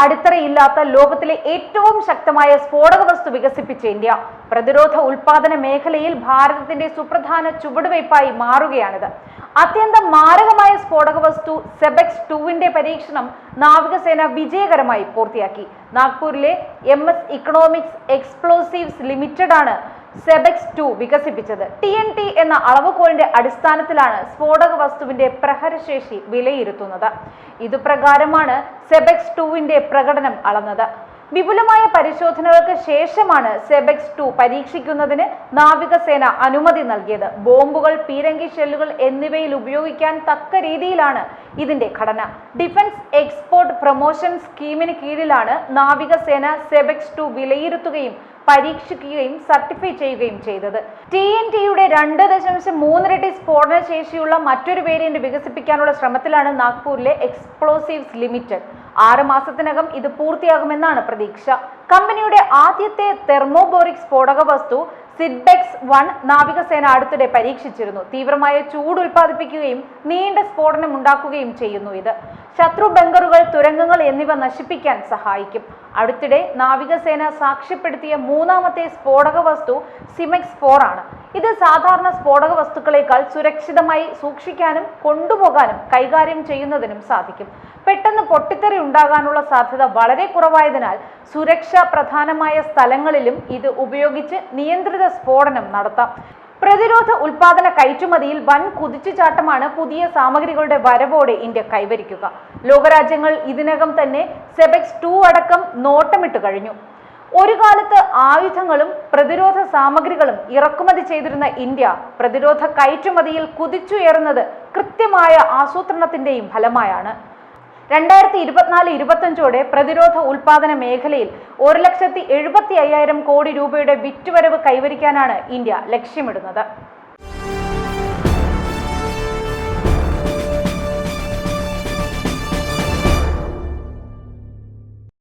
അടിത്തറയില്ലാത്ത ലോകത്തിലെ ഏറ്റവും ശക്തമായ സ്ഫോടക വസ്തു വികസിപ്പിച്ച ഇന്ത്യ പ്രതിരോധ ഉൽപാദന മേഖലയിൽ ഭാരതത്തിന്റെ സുപ്രധാന ചുവടുവയ്പായി മാറുകയാണിത്. അത്യന്തം മാരകമായ സ്ഫോടക വസ്തു സെബെക്സ് 2-ന്റെ പരീക്ഷണം നാവികസേന വിജയകരമായി പൂർത്തിയാക്കി. നാഗ്പൂരിലെ MS ഇക്കണോമിക്സ് എക്സ്പ്ലോസീവ്സ് ലിമിറ്റഡ് ആണ് സെബെക്സ് 2 വികസിപ്പിച്ചത്. TNT എന്ന അളവുകോലിന്റെ അടിസ്ഥാനത്തിലാണ് സ്ഫോടക വസ്തുവിന്റെ പ്രഹരശേഷി വിലയിരുത്തുന്നത്. ഇതുപ്രകാരമാണ് സെബെക്സ് 2-ന്റെ പ്രകടനം അളന്നത്. വിപുലമായ പരിശോധനകൾക്ക് ശേഷമാണ് സെബെക്സ് 2 പരീക്ഷിക്കുന്നതിന് നാവികസേന അനുമതി നൽകിയത്. ബോംബുകൾ, പീരങ്കി ഷെല്ലുകൾ എന്നിവയിൽ ഉപയോഗിക്കാൻ തക്ക രീതിയിലാണ് ഇതിന്റെ ഘടന. ഡിഫൻസ് എക്സ്പോർട്ട് പ്രൊമോഷൻ സ്കീമിന് കീഴിലാണ് നാവികസേന സെബെക്സ് 2 വിലയിരുത്തുകയും പരീക്ഷിക്കുകയും സർട്ടിഫൈ ചെയ്യുകയും ചെയ്തത്. TNT-യുടെ 2.3 ഇരട്ടി സ്ഫോടന ശേഷിയുള്ള മറ്റൊരു വേരിയന്റ് വികസിപ്പിക്കാനുള്ള ശ്രമത്തിലാണ് നാഗ്പൂരിലെ എക്സ്പ്ലോസീവ്സ് ലിമിറ്റഡ്. 6 മാസത്തിനകം ഇത് പൂർത്തിയാകുമെന്നാണ് പ്രതീക്ഷ. കമ്പനിയുടെ ആദ്യത്തെ തെർമോബോറിക് സ്ഫോടക വസ്തു സിഡ്ബെക്സ് 1 നാവികസേന അടുത്തിടെ പരീക്ഷിച്ചിരുന്നു. തീവ്രമായ ചൂട് ഉൽപ്പാദിപ്പിക്കുകയും നീണ്ട സ്ഫോടനം ഉണ്ടാക്കുകയും ചെയ്യുന്നു. ഇത് ശത്രു ബങ്കറുകൾ, തുരങ്കങ്ങൾ എന്നിവ നശിപ്പിക്കാൻ സഹായിക്കും. അടുത്തിടെ നാവികസേന സാക്ഷ്യപ്പെടുത്തിയ 3ാമത്തെ സ്ഫോടക വസ്തു സിമെക്സ് 4 ആണ്. ഇത് സാധാരണ സ്ഫോടക വസ്തുക്കളേക്കാൾ സുരക്ഷിതമായി സൂക്ഷിക്കാനും കൊണ്ടുപോകാനും കൈകാര്യം ചെയ്യുന്നതിനും സാധിക്കും. പെട്ടെന്ന് പൊട്ടിത്തെറി ഉണ്ടാകാനുള്ള സാധ്യത വളരെ കുറവായതിനാൽ സുരക്ഷ പ്രധാനമായ സ്ഥലങ്ങളിലും ഇത് ഉപയോഗിച്ച് നിയന്ത്രിത സ്ഫോടനം നടത്താം. പ്രതിരോധ ഉൽപാദന കയറ്റുമതിയിൽ വൻ കുതിച്ചുചാട്ടമാണ് പുതിയ സാമഗ്രികളുടെ വരവോടെ ഇന്ത്യ കൈവരിക്കുക. ലോകരാജ്യങ്ങൾ ഇതിനകം തന്നെ സെബെക്സ് 2 അടക്കം നോട്ടമിട്ട് കഴിഞ്ഞു. ഒരു കാലത്ത് ആയുധങ്ങളും പ്രതിരോധ സാമഗ്രികളും ഇറക്കുമതി ചെയ്തിരുന്ന ഇന്ത്യ പ്രതിരോധ കയറ്റുമതിയിൽ കുതിച്ചുയർന്നത് കൃത്യമായ ആസൂത്രണത്തിന്റെയും ഫലമായാണ്. 2024-25 പ്രതിരോധ ഉൽപാദന മേഖലയിൽ 1,75,000 കോടി രൂപയുടെ വിറ്റുവരവ് കൈവരിക്കാനാണ് ഇന്ത്യ ലക്ഷ്യമിടുന്നത്.